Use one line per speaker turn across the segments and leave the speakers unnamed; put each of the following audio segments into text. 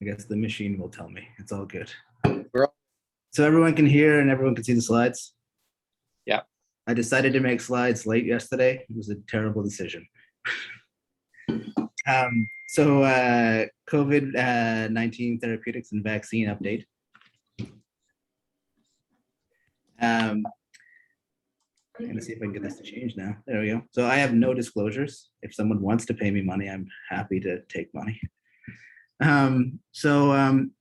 I guess the machine will tell me. It's all good.
We're all-
So everyone can hear and everyone can see the slides?
Yeah.
I decided to make slides late yesterday. It was a terrible decision. COVID-19 therapeutics and vaccine update. I'm going to see if I can get this to change now. There we go. So I have no disclosures. If someone wants to pay me money, I'm happy to take money. Some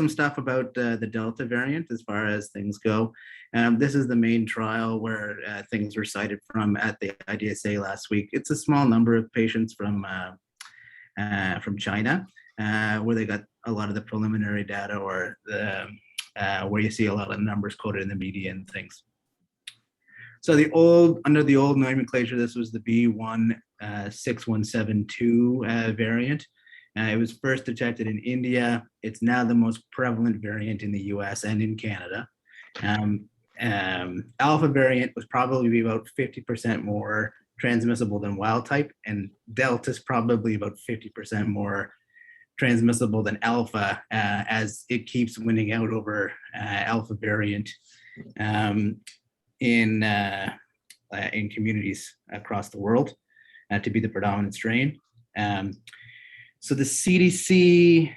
stuff about the Delta variant as far as things go. This is the main trial where things were cited from at the IDSA last week. It's a small number of patients from China, where they got a lot of the preliminary data, or where you see a lot of numbers quoted in the media and things. So under the old nomenclature, this was the B16172 variant. It was first detected in India. It's now the most prevalent variant in the US and in Canada. Alpha variant was probably about 50% more transmissible than wild type, and Delta is probably about 50% more transmissible than Alpha, as it keeps winning out over Alpha variant in communities across the world to be the predominant strain. So the CDC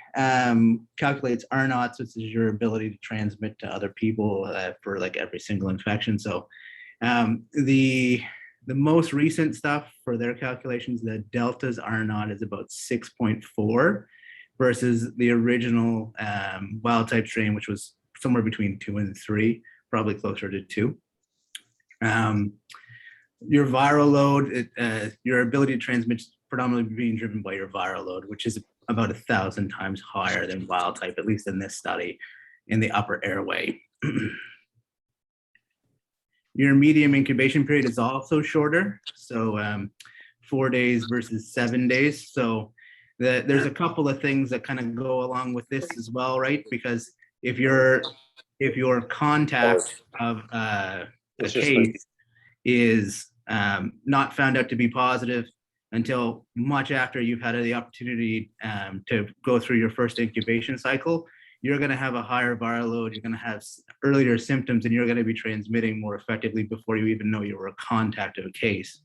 calculates R naughts, which is your ability to transmit to other people for like every single infection. So the most recent stuff for their calculations, the Delta's R naught is about 6.4 versus the original wild type strain, which was somewhere between 2 and 3, probably closer to 2. Your viral load, your ability to transmit, predominantly being driven by your viral load, which is about 1,000 times higher than wild type, at least in this study, in the upper airway. Your medium incubation period is also shorter, so 4 days versus 7 days. So there's a couple of things that kind of go along with this as well, right? Because if your contact of a case is not found out to be positive until much after you've had the opportunity to go through your first incubation cycle, you're going to have a higher viral load, you're going to have earlier symptoms, and you're going to be transmitting more effectively before you even know you were a contact of a case.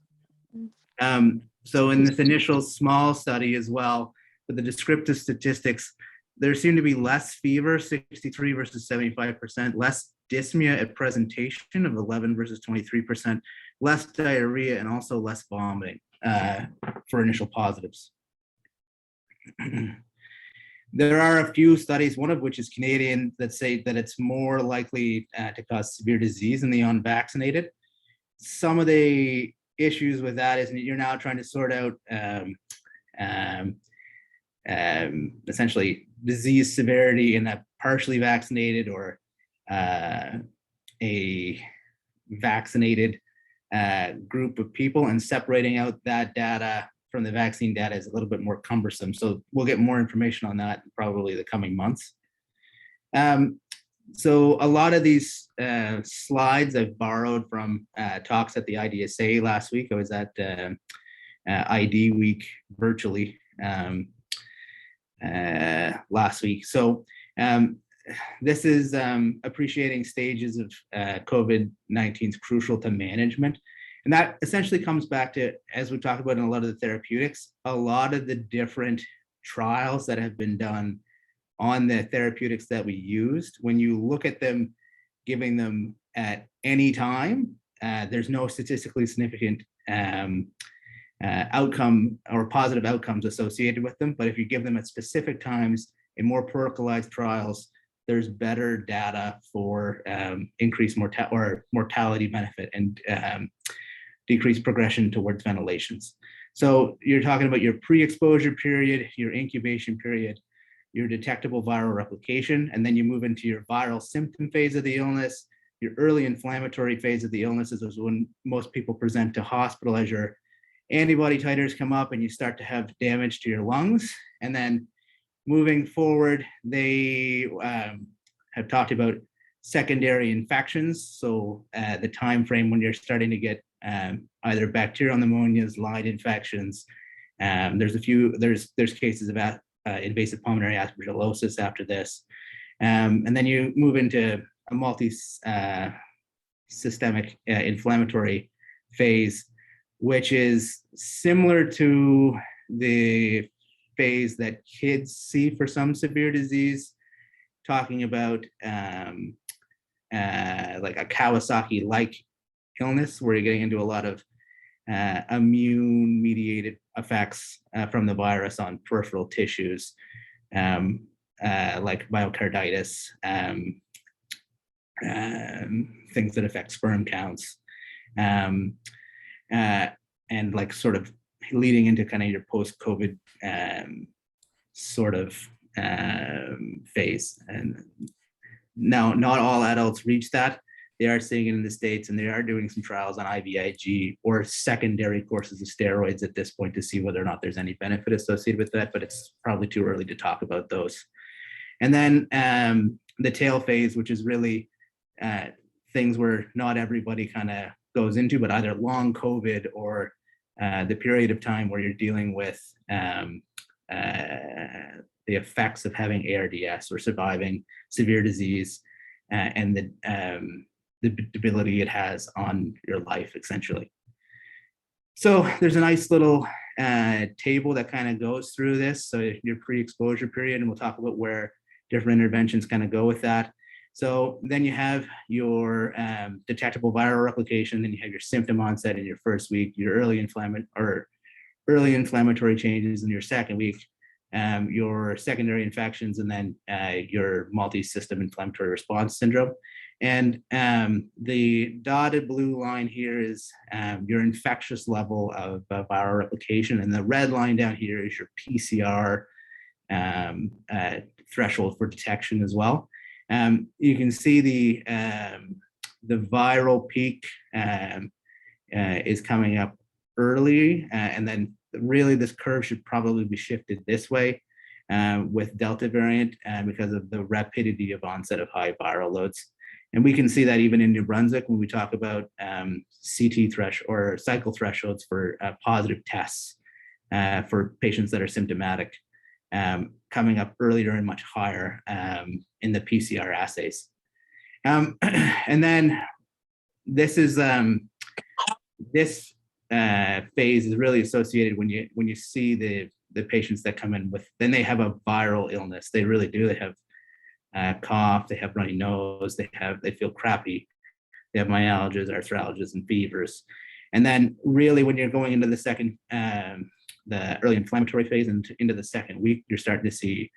So in this initial small study as well, with the descriptive statistics, there seemed to be less fever, 63 versus 75%, less dyspnea at presentation of 11 versus 23%, less diarrhea, and also less vomiting for initial positives. There are a few studies, one of which is Canadian, that say that it's more likely to cause severe disease in the unvaccinated. Some of the issues with that is that you're now trying to sort out essentially disease severity in a partially vaccinated or a vaccinated group of people, and separating out that data from the vaccine data is a little bit more cumbersome. So we'll get more information on that in probably the coming months. So a lot of these slides I've borrowed from talks at the IDSA last week. I was at ID Week virtually last week. So this is appreciating stages of COVID-19 is crucial to management. And that essentially comes back to, as we talked about in a lot of the therapeutics, a lot of the different trials that have been done on the therapeutics that we used. When you look at them, giving them at any time, there's no statistically significant outcome or positive outcomes associated with them. But if you give them at specific times in more protocolized trials, there's better data for increased mortality benefit and decreased progression towards ventilations. So you're talking about your pre-exposure period, your incubation period, your detectable viral replication, and then you move into your viral symptom phase of the illness. Your early inflammatory phase of the illness is when most people present to hospital as your antibody titers come up and you start to have damage to your lungs. And then moving forward, they have talked about secondary infections. So the time frame when you're starting to get either bacterial pneumonias, line infections. There's cases of invasive pulmonary aspergillosis after this. And then you move into a multi-systemic inflammatory phase, which is similar to the phase that kids see for some severe disease, talking about like a Kawasaki-like illness, where you're getting into a lot of immune-mediated effects from the virus on peripheral tissues, like myocarditis, things that affect sperm counts, and like sort of leading into kind of your post-COVID sort of phase. And now, not all adults reach that. They are seeing it in the States, and they are doing some trials on IVIG or secondary courses of steroids at this point to see whether or not there's any benefit associated with that, but it's probably too early to talk about those. And then the tail phase, which is really things where not everybody kind of goes into, but either long COVID or the period of time where you're dealing with the effects of having ARDS or surviving severe disease and the debility it has on your life, essentially. So there's a nice little table that kind of goes through this. So your pre-exposure period, and we'll talk about where different interventions kind of go with that. So then you have your detectable viral replication, then you have your symptom onset in your first week, your early inflammatory changes in your second week, your secondary infections, and then your multi-system inflammatory response syndrome. And the dotted blue line here is your infectious level of viral replication, and the red line down here is your PCR threshold for detection as well. You can see the viral peak is coming up early, and then really this curve should probably be shifted this way with Delta variant because of the rapidity of onset of high viral loads. And we can see that even in New Brunswick when we talk about CT threshold or cycle thresholds for positive tests for patients that are symptomatic, coming up earlier and much higher in the PCR assays. And then this is this phase is really associated when you see the patients that come in with, then they have a viral illness. They really do. They have cough, they have runny nose, they feel crappy, they have myalgias, arthralgias, and fevers. And then really when you're going into the second, the early inflammatory phase and into the second week, you're starting to see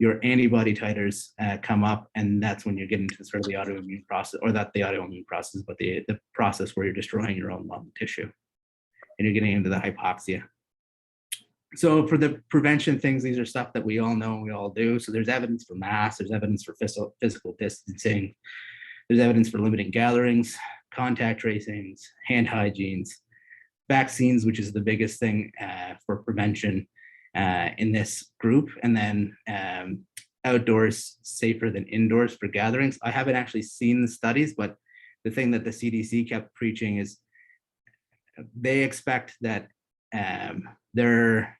your antibody titers come up, and that's when you're getting to sort of the autoimmune process, or not the autoimmune process, but the process where you're destroying your own lung tissue, and you're getting into the hypoxia. So for the prevention things, these are stuff that we all know and we all do. So there's evidence for masks, there's evidence for physical distancing, there's evidence for limiting gatherings, contact tracings, hand hygienes, vaccines, which is the biggest thing for prevention in this group, and then outdoors safer than indoors for gatherings. I haven't actually seen the studies, but the thing that the CDC kept preaching is they expect that their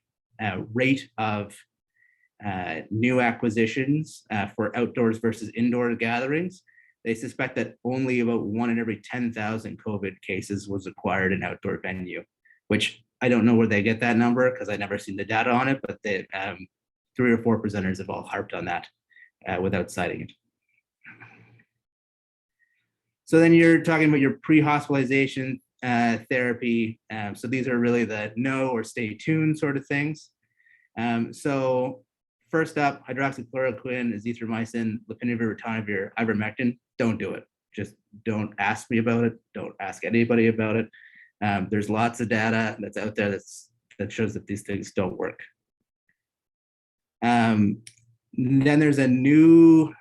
rate of new acquisitions for outdoors versus indoor gatherings, they suspect that only about 1 in every 10,000 COVID cases was acquired in outdoor venue, which I don't know where they get that number because I've never seen the data on it, but they, 3 or 4 presenters have all harped on that without citing it. So then you're talking about your pre-hospitalization therapy. So these are really the know or stay tuned sort of things. So first up, hydroxychloroquine, azithromycin, lopinavir, ritonavir, ivermectin. Don't do it. Just don't ask me about it. Don't ask anybody about it. There's lots of data that's out there that shows that these things don't work. Then there's a new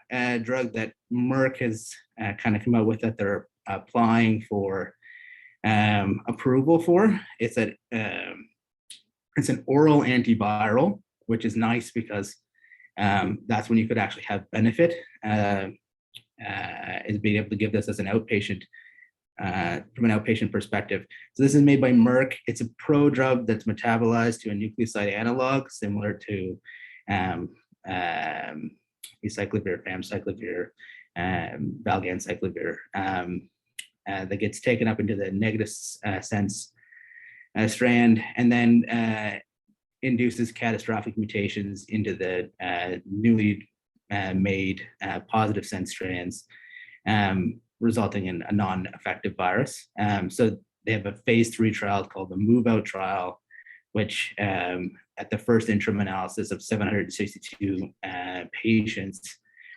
drug that Merck has kind of come out with that they're applying for approval for. It's an oral antiviral, which is nice because that's when you could actually have benefit, is being able to give this as an outpatient, from an outpatient perspective. So this is made by Merck. It's a prodrug that's metabolized to a nucleoside analog, similar to acyclovir, famciclovir, valganciclovir, that gets taken up into the negative sense strand, and then induces catastrophic mutations into the newly made positive sense strands, resulting in a non-effective virus. So they have a phase 3 trial called the Move Out trial, which at the first interim analysis of 762 patients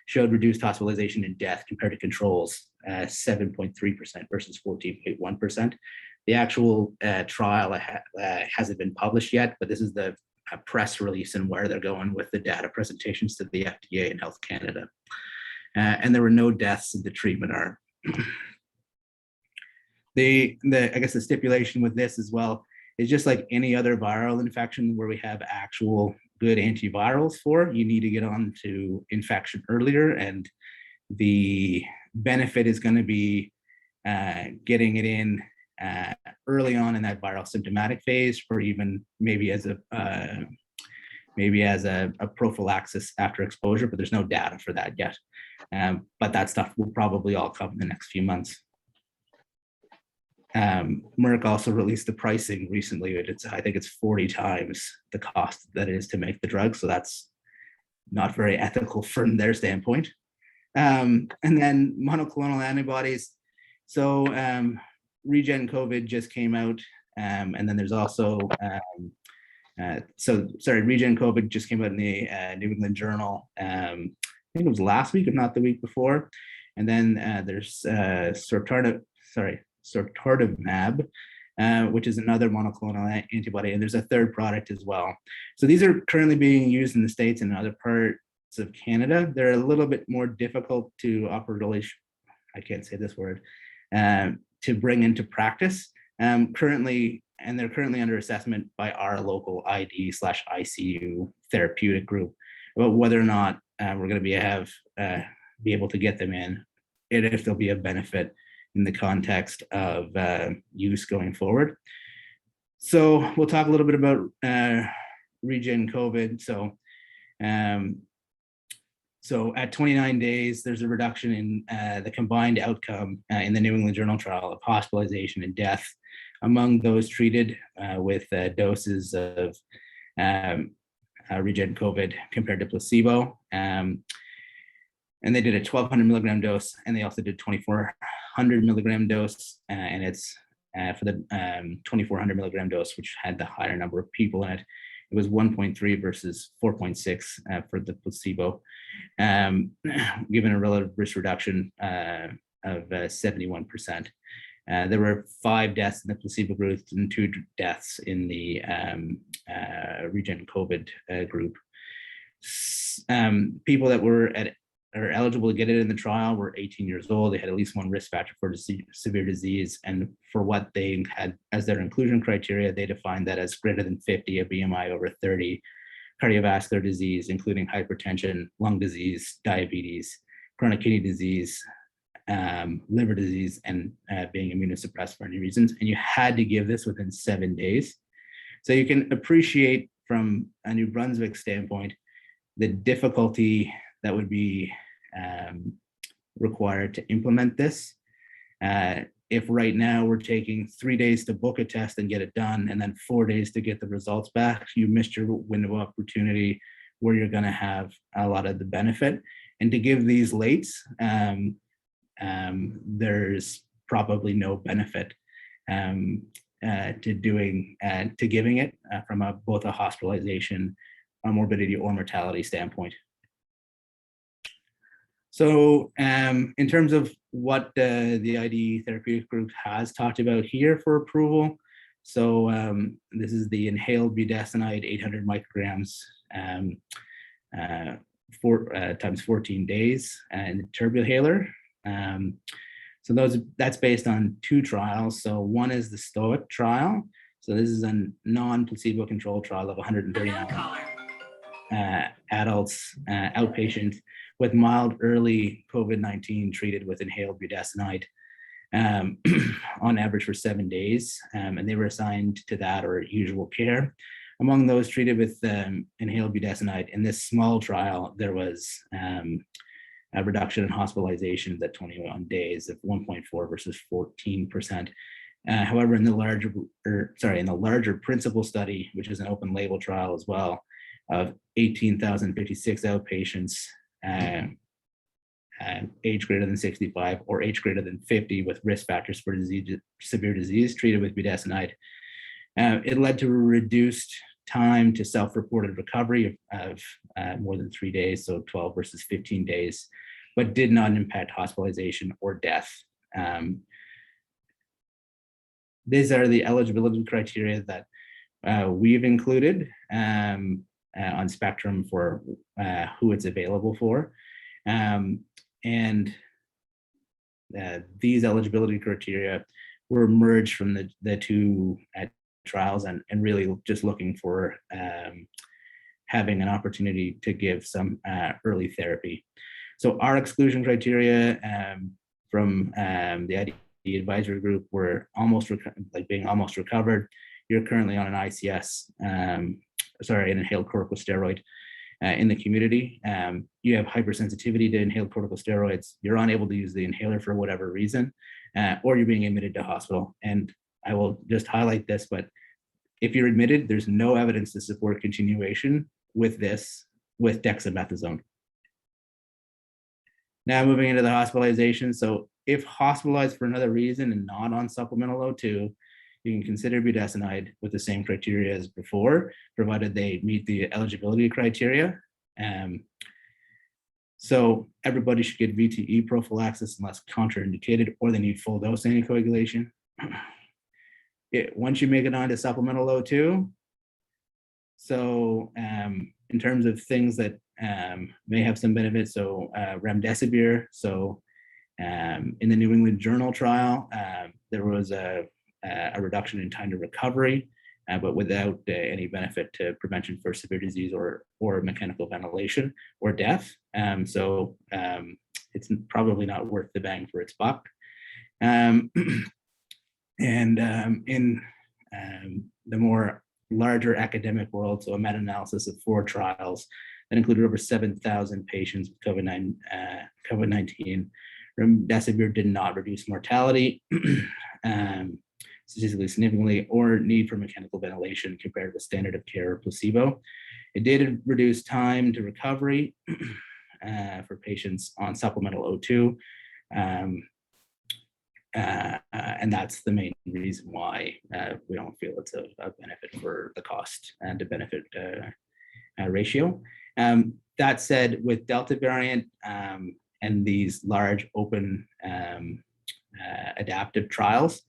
showed reduced hospitalization and death compared to controls, 7.3% versus 14.1%. The actual trial hasn't been published yet, but this is the press release and where they're going with the data presentations to the FDA and Health Canada. And there were no deaths in the treatment arm. I guess the stipulation with this as well is just like any other viral infection where we have actual good antivirals for, you need to get on to infection earlier, and the benefit is going to be getting it in early on in that viral symptomatic phase, or even maybe as a prophylaxis after exposure, but there's no data for that yet. But that stuff will probably all come in the next few months. Merck also released the pricing recently. I think it's 40 times the cost that it is to make the drug. So that's not very ethical from their standpoint. And then monoclonal antibodies. So Regen COVID just came out. And then there's also, Regen COVID just came out in the New England Journal. I think it was last week, if not the week before. And then there's sortortumab, which is another monoclonal antibody, and there's a third product as well. So these are currently being used in the States and other parts of Canada. They're a little bit more difficult to I can't say this word, to bring into practice currently, and they're currently under assessment by our local ID/ICU therapeutic group about whether or not we're going to be able to get them in, and if there'll be a benefit in the context of use going forward. So we'll talk a little bit about Regen COVID. So at 29 days, there's a reduction in the combined outcome in the New England Journal trial of hospitalization and death among those treated with doses of Regen COVID compared to placebo. And they did a 1,200 milligram dose, and they also did 2,400 milligram dose, and it's for the 2,400 milligram dose, which had the higher number of people in it. It was 1.3 versus 4.6 for the placebo, given a relative risk reduction of 71%. There were 5 deaths in the placebo group and 2 deaths in the Regen COVID group. People that were are eligible to get it in the trial were 18 years old. They had at least one risk factor for severe disease. And for what they had as their inclusion criteria, they defined that as greater than 50, a BMI over 30, cardiovascular disease, including hypertension, lung disease, diabetes, chronic kidney disease, liver disease, and being immunosuppressed for any reasons. And you had to give this within 7 days. So you can appreciate from a New Brunswick standpoint, the difficulty that would be required to implement this. If right now we're taking 3 days to book a test and get it done, and then 4 days to get the results back, you missed your window of opportunity where you're going to have a lot of the benefit. And to give these lates, there's probably no benefit to giving it from both a hospitalization, a morbidity, or mortality standpoint. So in terms of what the ID therapeutic group has talked about here for approval, so this is the inhaled budesonide 800 micrograms times 14 days and turbohaler. So that's based on 2 trials. So one is the STOIC trial. So this is a non-placebo controlled trial of 139 adults, outpatient, with mild early COVID-19 treated with inhaled budesonide on average for 7 days. And they were assigned to that or usual care. Among those treated with inhaled budesonide, in this small trial, there was a reduction in hospitalizations at 21 days of 1.4 versus 14%. However, in the larger principal study, which is an open label trial as well, of 18,056 outpatients, age greater than 65 or age greater than 50 with risk factors for severe disease treated with budesonide, it led to a reduced time to self-reported recovery of more than 3 days, so 12 versus 15 days, but did not impact hospitalization or death. These are the eligibility criteria that we've included on Spectrum for who it's available for. These eligibility criteria were merged from the two trials and really just looking for having an opportunity to give some early therapy. So our exclusion criteria from the ID advisory group were being almost recovered. You're currently on an ICS, an inhaled corticosteroid in the community. You have hypersensitivity to inhaled corticosteroids. You're unable to use the inhaler for whatever reason, or you're being admitted to hospital. And I will just highlight this, but if you're admitted, there's no evidence to support continuation with dexamethasone. Now moving into the hospitalization. So if hospitalized for another reason and not on supplemental O2, you can consider budesonide with the same criteria as before, provided they meet the eligibility criteria. So everybody should get VTE prophylaxis unless contraindicated or they need full dose anticoagulation. Once you make it on to supplemental O2, so in terms of things that may have some benefit, so remdesivir. So in the New England Journal trial, there was a reduction in time to recovery, but without any benefit to prevention for severe disease or mechanical ventilation or death. So it's probably not worth the bang for its buck. In the more larger academic world, so a meta-analysis of 4 trials that included over 7,000 patients with COVID-19, remdesivir did not reduce mortality statistically significantly or need for mechanical ventilation compared with standard of care or placebo. It did reduce time to recovery for patients on supplemental O2. And that's the main reason why we don't feel it's a benefit for the cost and to benefit ratio. That said, with Delta variant and these large open adaptive trials,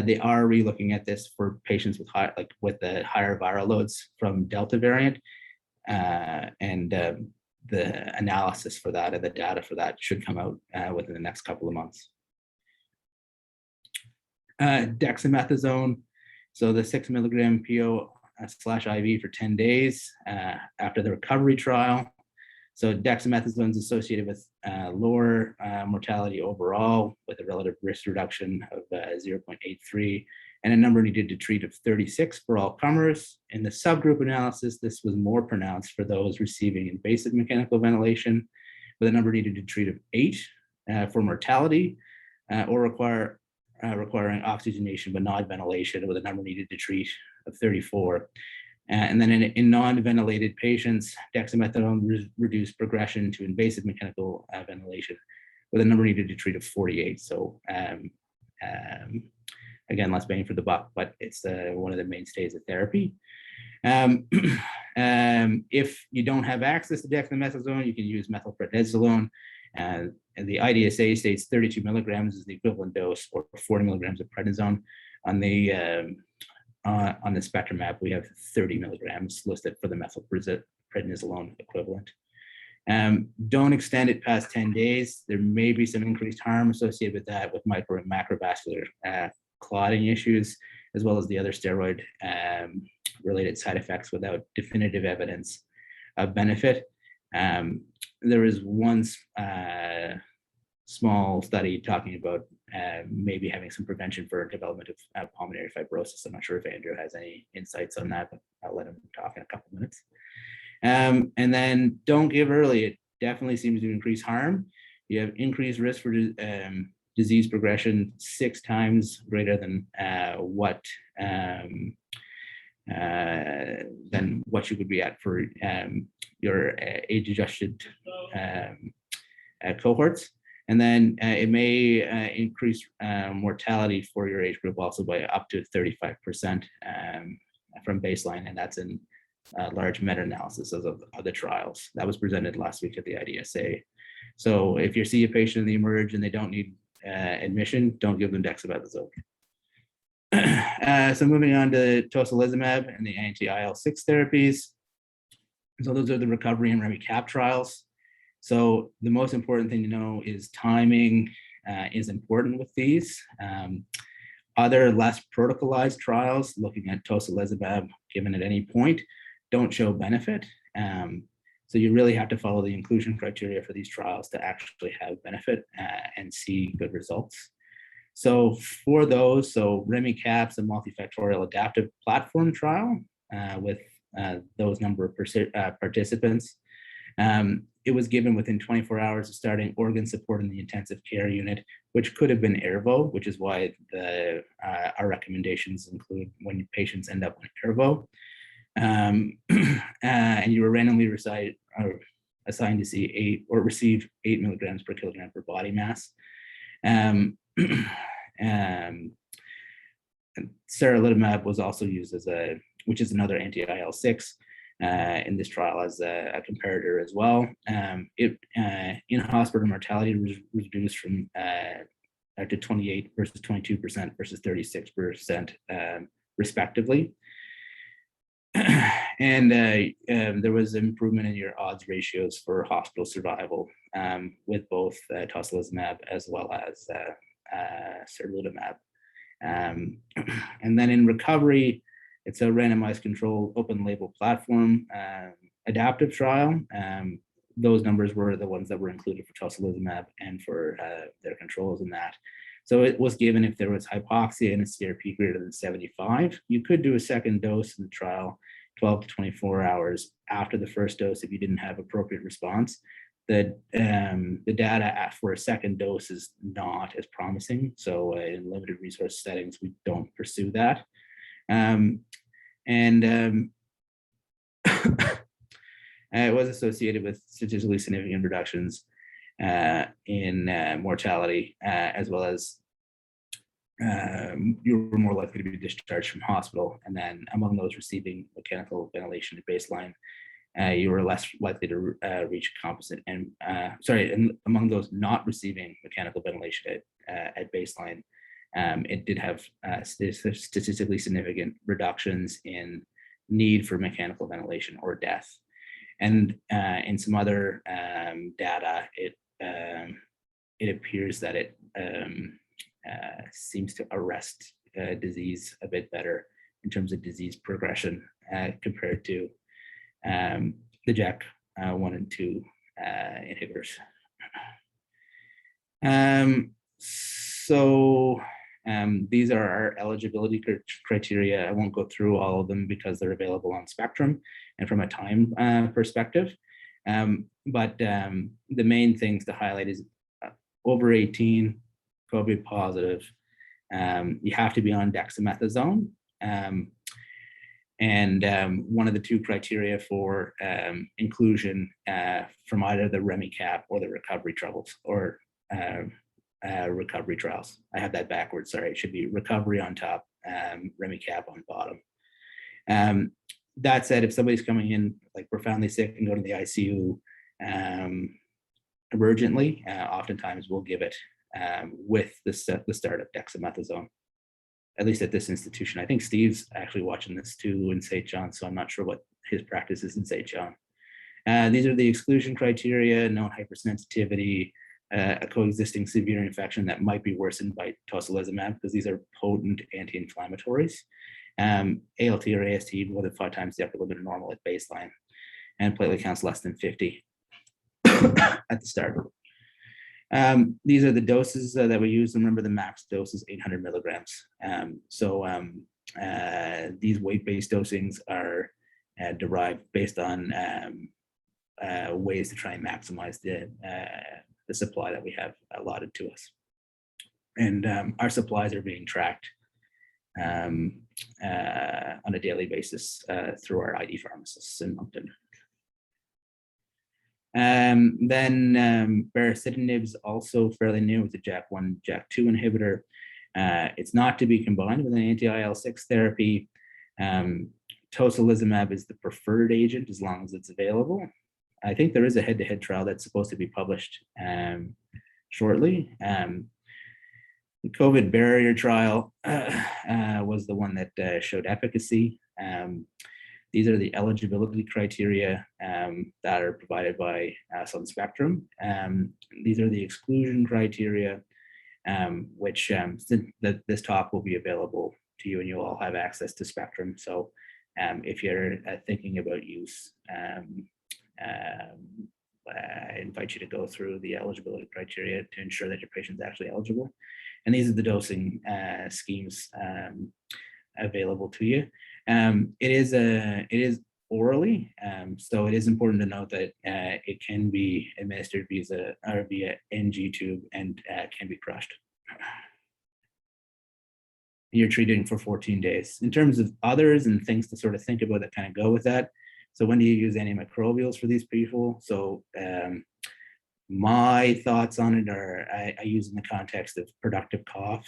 they are re-looking at this for patients with the higher viral loads from Delta variant, and the analysis for that and the data for that should come out within the next couple of months. Dexamethasone, so the 6 milligram PO/IV for 10 days after the recovery trial. So dexamethasone is associated with lower mortality overall with a relative risk reduction of 0.83 and a number needed to treat of 36 for all comers. In the subgroup analysis, this was more pronounced for those receiving invasive mechanical ventilation with a number needed to treat of 8 for mortality or requiring oxygenation but not ventilation with a number needed to treat of 34. And then in non-ventilated patients, dexamethasone reduced progression to invasive mechanical ventilation with a number needed to treat of 48. So again, less bang for the buck, but it's one of the mainstays of therapy. If you don't have access to dexamethasone, you can use methylprednisolone. And the IDSA states 32 milligrams is the equivalent dose, or 40 milligrams of prednisone. On the Spectrum map, we have 30 milligrams listed for the methylprednisolone equivalent. Don't extend it past 10 days. There may be some increased harm associated with that with micro and macrovascular clotting issues, as well as the other steroid related side effects without definitive evidence of benefit. There is one small study talking about maybe having some prevention for development of pulmonary fibrosis. I'm not sure if Andrew has any insights on that, but I'll let him talk in a couple minutes. And then don't give early. It definitely seems to increase harm. You have increased risk for disease progression 6 times greater than what you could be at for your age-adjusted cohorts. And then it may increase mortality for your age group also by up to 35% from baseline, and that's in large meta-analysis of the trials. That was presented last week at the IDSA. So if you see a patient in the eMERGE and they don't need admission, don't give them dexamethasone. So moving on to tocilizumab and the anti-IL-6 therapies. So those are the recovery and REMI-CAP trials. So the most important thing to know is timing is important with these. Other less protocolized trials looking at tocilizumab given at any point don't show benefit. So you really have to follow the inclusion criteria for these trials to actually have benefit and see good results. So for those, so REMI-CAP's a multifactorial adaptive platform trial with those number of participants. It was given within 24 hours of starting organ support in the intensive care unit, which could have been Airvo, which is why our recommendations include when patients end up on Airvo. And you were randomly assigned to see 8 or receive 8 milligrams per kilogram per body mass. Seralutamab was also used as which is another anti-IL-6 in this trial as a comparator as well. In-hospital mortality was reduced from to 28 versus 22% versus 36% respectively. And there was improvement in your odds ratios for hospital survival with both tocilizumab as well as seralutamab. And then in recovery, it's a randomized controlled open label platform adaptive trial. Those numbers were the ones that were included for tocilizumab and for their controls in that. So it was given if there was hypoxia and a CRP greater than 75. You could do a second dose in the trial 12 to 24 hours after the first dose if you didn't have appropriate response. The data for a second dose is not as promising. So in limited resource settings, we don't pursue that. It was associated with statistically significant reductions in mortality, as well as you were more likely to be discharged from hospital. And then among those receiving mechanical ventilation at baseline, you were less likely to reach composite. And and among those not receiving mechanical ventilation at baseline, it did have statistically significant reductions in need for mechanical ventilation or death. And in some other data, it appears that it seems to arrest disease a bit better in terms of disease progression compared to the JAK 1 and 2 inhibitors. These are our eligibility criteria. I won't go through all of them because they're available on Spectrum and from a time perspective. But the main things to highlight is over 18, COVID positive. You have to be on dexamethasone. One of the 2 criteria for inclusion from either the REMI-CAP or the recovery troubles or recovery trials. I have that backwards, sorry. It should be recovery on top, REMI-CAP on bottom. That said, if somebody's coming in like profoundly sick and go to the ICU emergently, oftentimes we'll give it with the start of dexamethasone, at least at this institution. I think Steve's actually watching this too in St. John, so I'm not sure what his practice is in St. John. These are the exclusion criteria: known hypersensitivity, a coexisting severe infection that might be worsened by tocilizumab, because these are potent anti-inflammatories. ALT or AST more than 5 times the upper limit of normal at baseline, and platelet counts less than 50 at the start. These are the doses that we use. Remember, the max dose is 800 milligrams. These weight-based dosings are derived based on ways to try and maximize the supply that we have allotted to us. And our supplies are being tracked on a daily basis through our ID pharmacists in Moncton. Baricitinib is also fairly new. It's a JAK1, JAK2 inhibitor. It's not to be combined with an anti-IL-6 therapy. Tocilizumab is the preferred agent as long as it's available. I think there is a head-to-head trial that's supposed to be published shortly. The COVID barrier trial was the one that showed efficacy. These are the eligibility criteria that are provided by Sun Spectrum. These are the exclusion criteria, which this talk will be available to you, and you'll all have access to Spectrum. So if you're thinking about use, I invite you to go through the eligibility criteria to ensure that your patient's actually eligible. And these are the dosing schemes available to you. It is orally, so it is important to note that it can be administered via NG tube and can be crushed. You're treating for 14 days. In terms of others and things to sort of think about that kind of go with that. So when do you use antimicrobials for these people? So my thoughts on it are I use in the context of productive cough,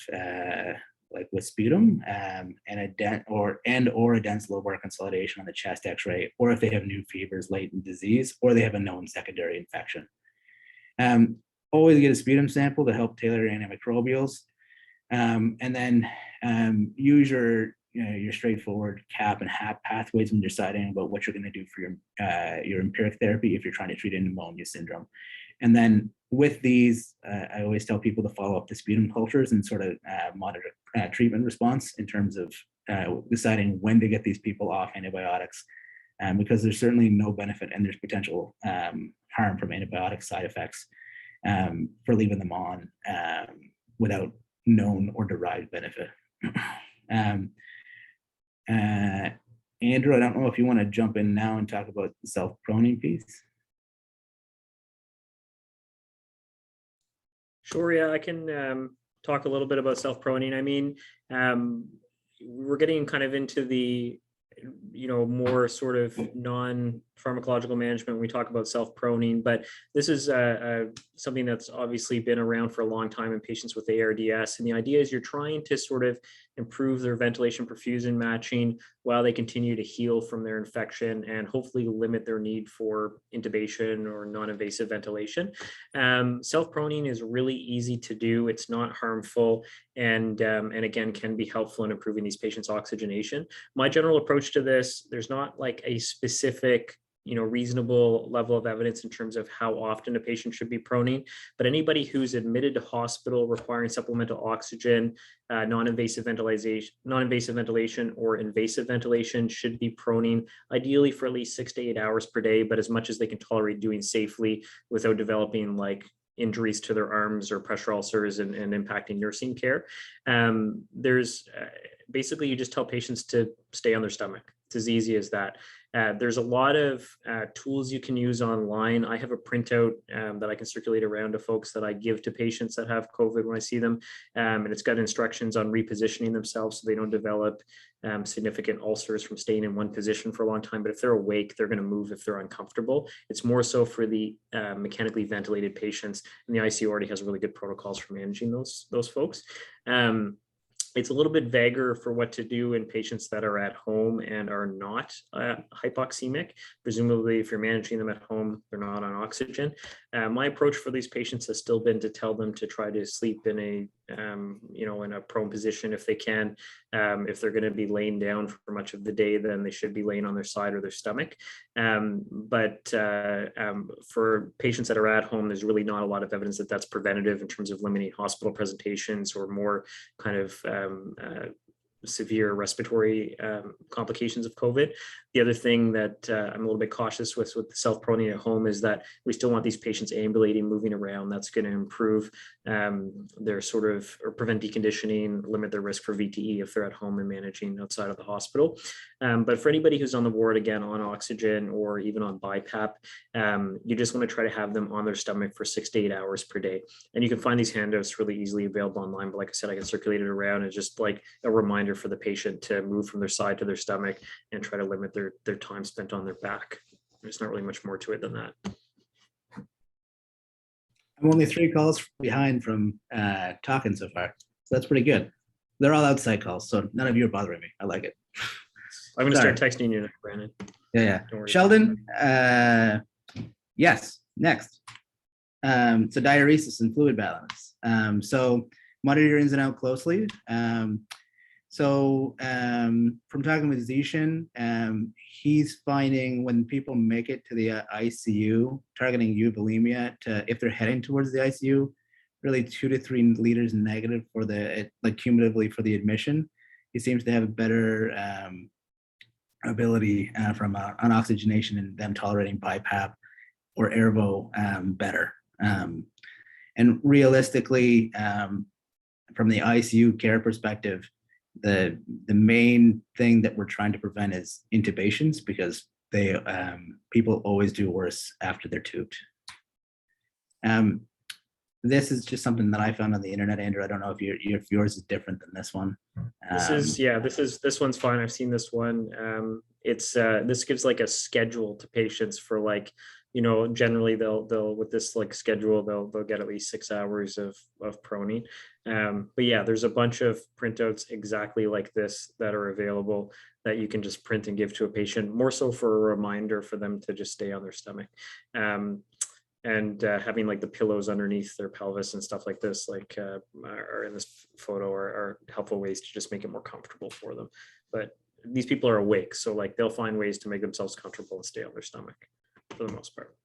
like with sputum, and a dense lobar consolidation on the chest X-ray, or if they have new fevers, latent disease, or they have a known secondary infection. Always get a sputum sample to help tailor antimicrobials, and then use your straightforward CAP and HAP pathways when deciding about what you're going to do for your empiric therapy if you're trying to treat a pneumonia syndrome. And then with these, I always tell people to follow up the sputum cultures and sort of monitor treatment response in terms of deciding when to get these people off antibiotics, because there's certainly no benefit and there's potential harm from antibiotic side effects for leaving them on without known or derived benefit. Andrew, I don't know if you want to jump in now and talk about the self-proning piece.
Sure, yeah, I can talk a little bit about self-proning. I mean, we're getting kind of into the, more sort of non-pharmacological management when we talk about self-proning, but this is something that's obviously been around for a long time in patients with ARDS. And the idea is you're trying to sort of improve their ventilation perfusion matching while they continue to heal from their infection and hopefully limit their need for intubation or non-invasive ventilation. Self-proning is really easy to do. It's not harmful, and again, can be helpful in improving these patients' oxygenation. My general approach to this, there's not like a specific reasonable level of evidence in terms of how often a patient should be proning, but anybody who's admitted to hospital requiring supplemental oxygen, non-invasive ventilation or invasive ventilation should be proning, ideally for at least 6 to 8 hours per day, but as much as they can tolerate doing safely without developing like injuries to their arms or pressure ulcers and impacting nursing care. There's basically, you just tell patients to stay on their stomach. It's as easy as that. There's a lot of tools you can use online. I have a printout that I can circulate around to folks that I give to patients that have COVID when I see them. And it's got instructions on repositioning themselves so they don't develop significant ulcers from staying in one position for a long time. But if they're awake, they're going to move if they're uncomfortable. It's more so for the mechanically ventilated patients. And the ICU already has really good protocols for managing those folks. It's a little bit vaguer for what to do in patients that are at home and are not hypoxemic. Presumably, if you're managing them at home, they're not on oxygen. My approach for these patients has still been to tell them to try to sleep in a in a prone position if they can. If they're going to be laying down for much of the day, then they should be laying on their side or their stomach. But for patients that are at home, there's really not a lot of evidence that that's preventative in terms of limiting hospital presentations or more kind of severe respiratory complications of COVID. The other thing that I'm a little bit cautious with the self-proning at home is that we still want these patients ambulating, moving around. That's going to improve their sort of, or prevent deconditioning, limit their risk for VTE if they're at home and managing outside of the hospital. But for anybody who's on the ward, again, on oxygen or even on BiPAP, you just want to try to have them on their stomach for 6 to 8 hours per day. And you can find these handouts really easily available online. But like I said, I can circulate it around. It's just like a reminder for the patient to move from their side to their stomach and try to limit their time spent on their back. There's not really much more to it than that.
I'm only 3 calls behind from talking so far. So that's pretty good. They're all outside calls, so none of you are bothering me. I like it.
I'm going to start texting you now, Brandon.
Yeah.
Don't worry.
Sheldon, yes, next. So diuresis and fluid balance. So monitor your ins and out closely. From talking with Zishan, he's finding when people make it to the ICU, targeting euvolemia, if they're heading towards the ICU, really 2 to 3 liters negative for like cumulatively for the admission. He seems to have a better ability from on oxygenation and them tolerating BiPAP or Airvo better. And realistically, from the ICU care perspective, the main thing that we're trying to prevent is intubations, because they people always do worse after they're tubed. This is just something that I found on the internet, Andrew. I don't know if yours is different than this one.
This one's fine. I've seen this one. This gives like a schedule to patients for like, generally they'll with this like schedule, they'll get at least 6 hours of proning. But yeah, there's a bunch of printouts exactly like this that are available that you can just print and give to a patient, more so for a reminder for them to just stay on their stomach. And having like the pillows underneath their pelvis and stuff like this, like are in this photo are helpful ways to just make it more comfortable for them. But these people are awake, so like they'll find ways to make themselves comfortable and stay on their stomach for the most part.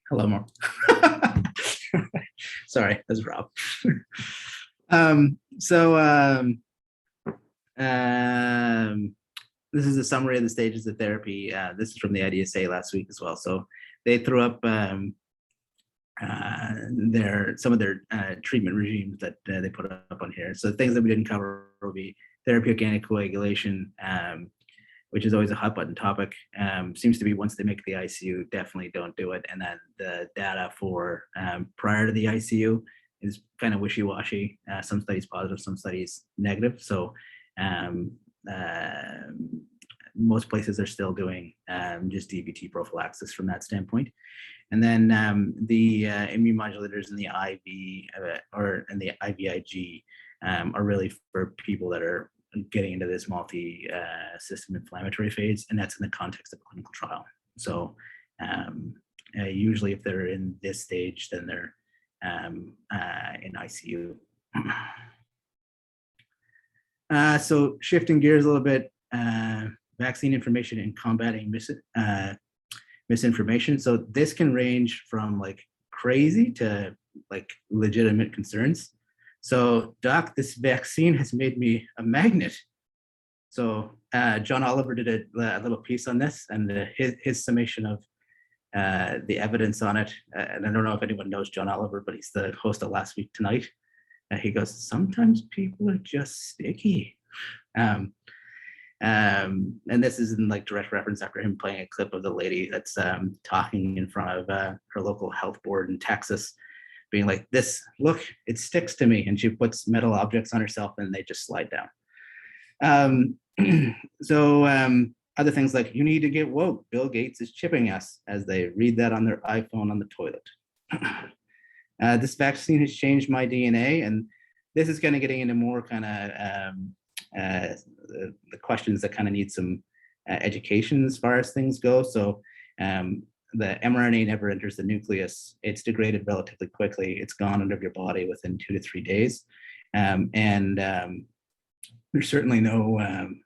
Hello, Mark. Sorry, that's Rob. This is a summary of the stages of therapy. This is from the IDSA last week as well. So they threw up some of their treatment regimes that they put up on here. So things that we didn't cover will be therapeutic anticoagulation, which is always a hot button topic. Seems to be once they make the ICU, definitely don't do it. And then the data for prior to the ICU is kind of wishy-washy. Some studies positive, some studies negative. So most places are still doing just DVT prophylaxis from that standpoint. And then the immune modulators in the IV or in the IVIG are really for people that are getting into this multi-system inflammatory phase, and that's in the context of clinical trial. So usually if they're in this stage, then they're in ICU. So shifting gears a little bit, vaccine information and combating misinformation. So this can range from like crazy to like legitimate concerns. So doc, this vaccine has made me a magnet. So John Oliver did a little piece on this, and his summation of the evidence on it. And I don't know if anyone knows John Oliver, but he's the host of Last Week Tonight. He goes, sometimes people are just sticky. And this is in like direct reference after him playing a clip of the lady that's talking in front of her local health board in Texas, being like, this, look, it sticks to me. And she puts metal objects on herself and they just slide down. Other things like, you need to get woke, Bill Gates is chipping us, as they read that on their iPhone on the toilet. This vaccine has changed my DNA, and this is kind of getting into more kind of the questions that kind of need some education as far as things go. So the mRNA never enters the nucleus. It's degraded relatively quickly. It's gone out of your body within 2 to 3 days. There's certainly no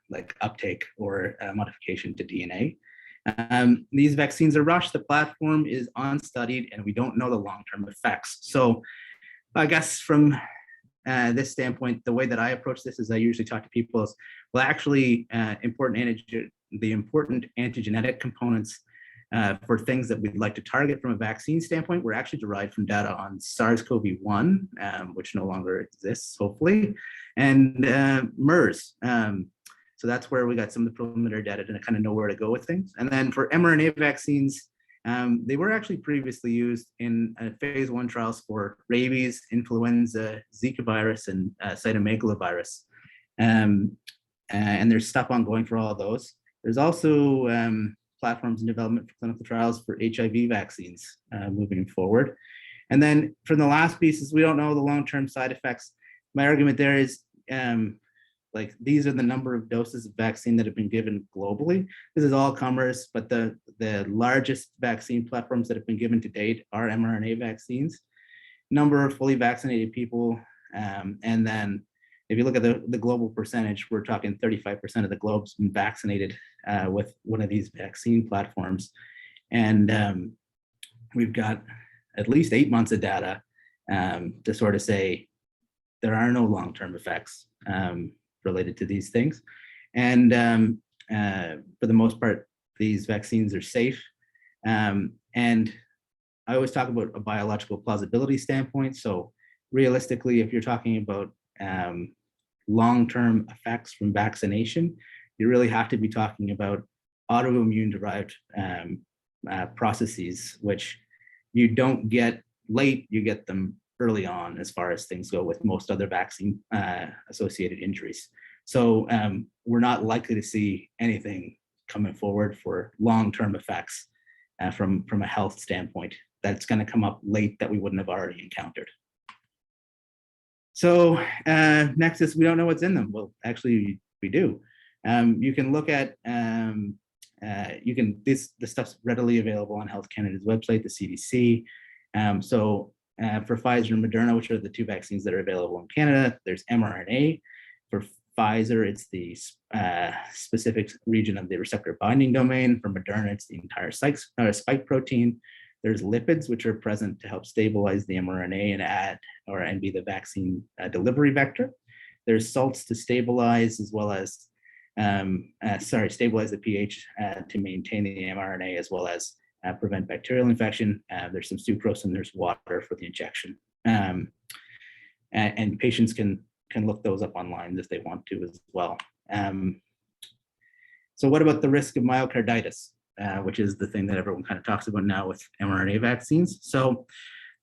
like uptake or modification to DNA. These vaccines are rushed. The platform is unstudied, and we don't know the long-term effects. So I guess from this standpoint, the way that I approach this is I usually talk to people is, well, actually, the important antigenetic components for things that we'd like to target from a vaccine standpoint were actually derived from data on SARS-CoV-1, which no longer exists, hopefully, and MERS. So that's where we got some of the preliminary data to kind of know where to go with things. And then for mRNA vaccines, they were actually previously used in phase 1 trials for rabies, influenza, Zika virus, and cytomegalovirus. And there's stuff ongoing for all of those. There's also platforms in development for clinical trials for HIV vaccines moving forward. And then for the last pieces, we don't know the long-term side effects. My argument there is like these are the number of doses of vaccine that have been given globally. This is all comers, but the largest vaccine platforms that have been given to date are mRNA vaccines. Number of fully vaccinated people, and then if you look at the global percentage, we're talking 35% of the globe's been vaccinated with one of these vaccine platforms. And we've got at least 8 months of data to sort of say there are no long-term effects related to these things. And for the most part, these vaccines are safe. And I always talk about a biological plausibility standpoint. So realistically, if you're talking about long-term effects from vaccination, you really have to be talking about autoimmune derived processes, which you don't get late, you get them early on as far as things go with most other vaccine associated injuries. So we're not likely to see anything coming forward for long-term effects from a health standpoint that's going to come up late that we wouldn't have already encountered. So next is we don't know what's in them. Well, actually we do. You can look at, the stuff's readily available on Health Canada's website, the CDC. For Pfizer and Moderna, which are the two vaccines that are available in Canada, there's mRNA. For Pfizer, it's the specific region of the receptor binding domain. For Moderna, it's the entire spike protein. There's lipids, which are present to help stabilize the mRNA and be the vaccine delivery vector. There's salts to stabilize, as well as, stabilize the pH to maintain the mRNA, as well as prevent bacterial infection. There's some sucrose and there's water for the injection. And patients can look those up online if they want to as well. So what about the risk of myocarditis, which is the thing that everyone kind of talks about now with mRNA vaccines? So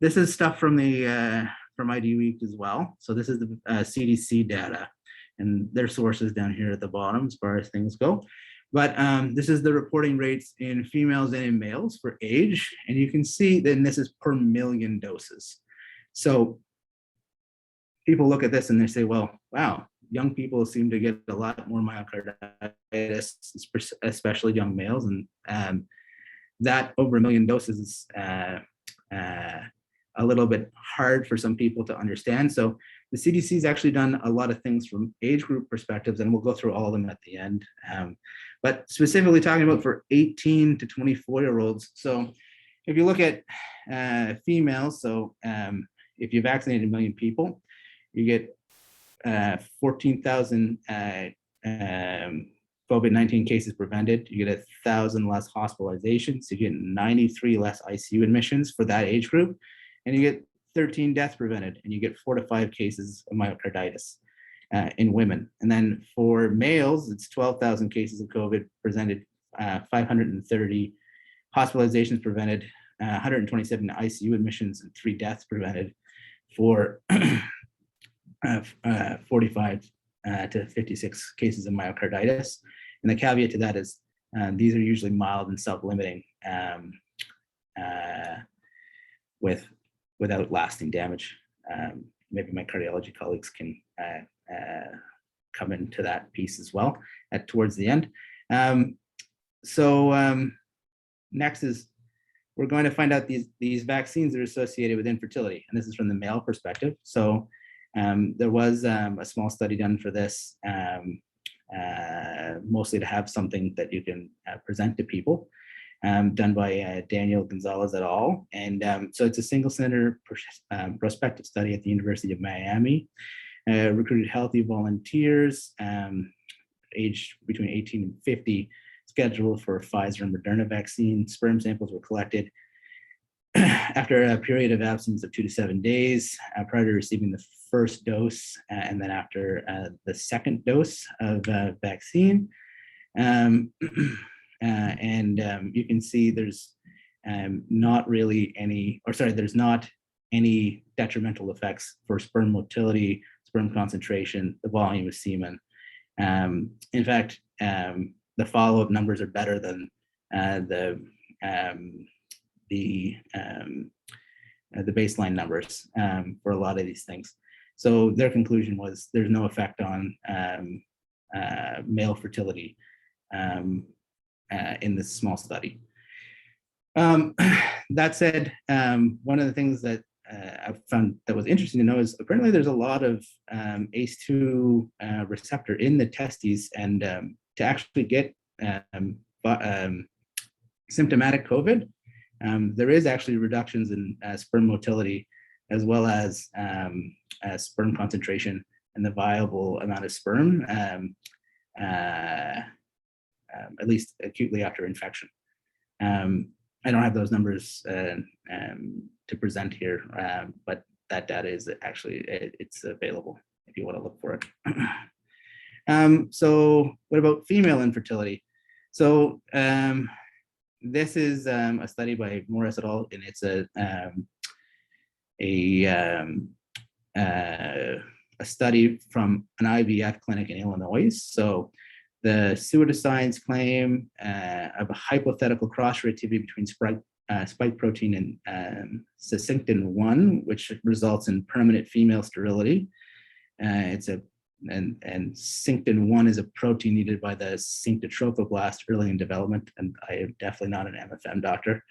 this is stuff from from IDWeek as well. So this is the CDC data, and their sources down here at the bottom as far as things go. But this is the reporting rates in females and in males for age. And you can see then this is per million doses. So people look at this and they say, well, wow, young people seem to get a lot more myocarditis, especially young males. And that over 1 million doses is a little bit hard for some people to understand. So the CDC has actually done a lot of things from age group perspectives, and we'll go through all of them at the end. But specifically talking about for 18 to 24-year-olds. So if you look at females, so if you vaccinate 1 million people, you get 14,000 COVID-19 cases prevented. You get 1,000 less hospitalizations. You get 93 less ICU admissions for that age group, and you get 13 deaths prevented, and you get 4 to 5 cases of myocarditis in women. And then for males, it's 12,000 cases of COVID presented, 530 hospitalizations prevented, 127 ICU admissions, and 3 deaths prevented for 45 to 56 cases of myocarditis. And the caveat to that is these are usually mild and self-limiting without lasting damage. Maybe my cardiology colleagues can come into that piece as well towards the end. Next is we're going to find out these vaccines are associated with infertility, and this is from the male perspective. So there was a small study done for this, mostly to have something that you can present to people. done by Daniel Gonzalez et al. And so it's a single center prospective study at the University of Miami. Recruited healthy volunteers aged between 18 and 50, scheduled for Pfizer and Moderna vaccine. Sperm samples were collected after a period of absence of 2 to 7 days prior to receiving the first dose, and then after the second dose of vaccine. You can see there's not really any, or sorry, there's not any detrimental effects for sperm motility, sperm concentration, the volume of semen. In fact, the follow-up numbers are better than the baseline numbers for a lot of these things. So their conclusion was there's no effect on male fertility in this small study. That said, one of the things that I found that was interesting to know is apparently there's a lot of ACE2 receptor in the testes, and to actually get symptomatic COVID, there is actually reductions in sperm motility, as well as sperm concentration and the viable amount of sperm, at least acutely after infection. I don't have those numbers to present here, but that data is actually, it's available if you want to look for it. So what about female infertility? So this is a study by Morris et al., and it's a study from an IVF clinic in Illinois. So the pseudoscience claim of a hypothetical cross-reactivity between spike protein and succinctin-1, which results in permanent female sterility. And cinctin-1 is a protein needed by the cinctitrophoblast early in development, and I am definitely not an MFM doctor,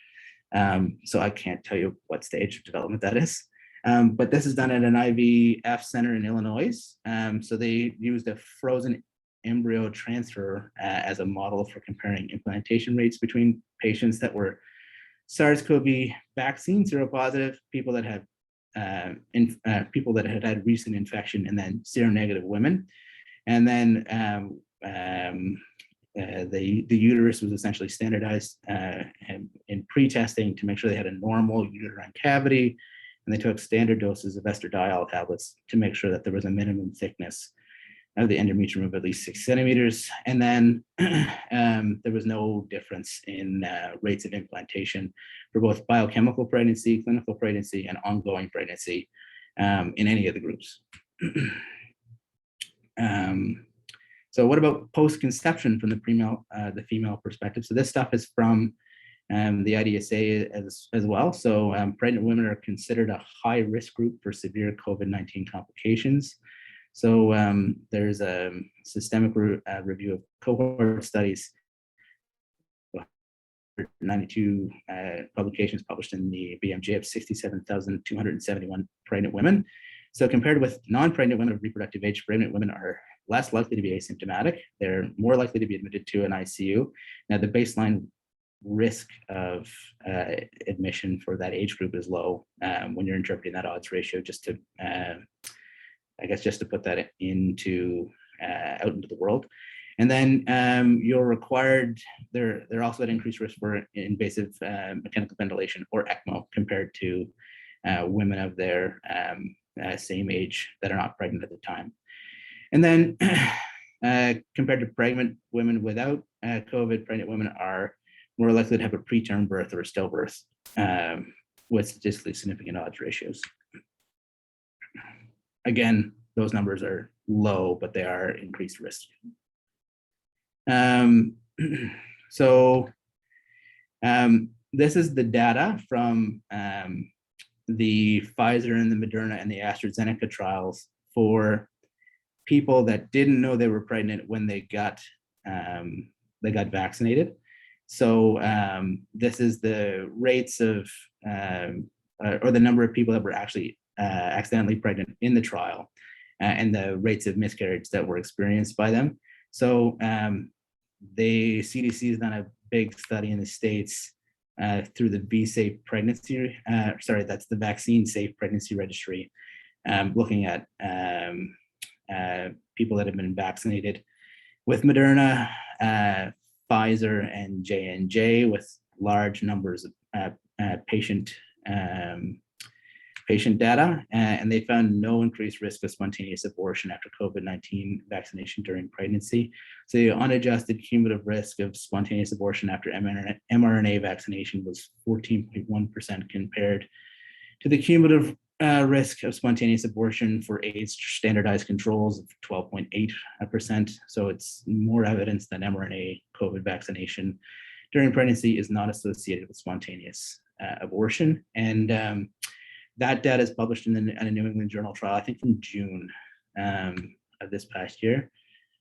so I can't tell you what stage of development that is. But this is done at an IVF center in Illinois. So they used a frozen embryo transfer as a model for comparing implantation rates between patients that were SARS-CoV vaccine seropositive, people that have people that had had recent infection, and then seronegative women. And then the uterus was essentially standardized in pre-testing to make sure they had a normal uterine cavity, and they took standard doses of estradiol tablets to make sure that there was a minimum thickness of the endometrium of at least 6 centimeters. And then there was no difference in rates of implantation for both biochemical pregnancy, clinical pregnancy, and ongoing pregnancy in any of the groups. So what about post-conception from the female perspective? So this stuff is from the IDSA as well. So pregnant women are considered a high risk group for severe COVID-19 complications. So there's a systemic review of cohort studies, 92 publications published in the BMJ of 67,271 pregnant women. So compared with non-pregnant women of reproductive age, pregnant women are less likely to be asymptomatic. They're more likely to be admitted to an ICU. Now, the baseline risk of admission for that age group is low when you're interpreting that odds ratio, just to I guess just to put that into out into the world. And then you're required, they're also at increased risk for invasive mechanical ventilation, or ECMO, compared to women of their same age that are not pregnant at the time. And then compared to pregnant women without COVID, pregnant women are more likely to have a preterm birth or a stillbirth with statistically significant odds ratios. Again, those numbers are low, but they are increased risk. So this is the data from the Pfizer and the Moderna and the AstraZeneca trials for people that didn't know they were pregnant when they got vaccinated. So this is the rates of or the number of people that were actually accidentally pregnant in the trial, and the rates of miscarriage that were experienced by them. So the CDC has done a big study in the States through the VSafe pregnancy, that's the Vaccine Safe Pregnancy Registry, looking at people that have been vaccinated with Moderna, Pfizer, and J&J, with large numbers of patient data, and they found no increased risk of spontaneous abortion after COVID-19 vaccination during pregnancy. So the unadjusted cumulative risk of spontaneous abortion after mRNA vaccination was 14.1% compared to the cumulative risk of spontaneous abortion for AIDS standardized controls of 12.8%. So it's more evidence that mRNA COVID vaccination during pregnancy is not associated with spontaneous abortion. And that data is published in a New England Journal trial, I think in June of this past year.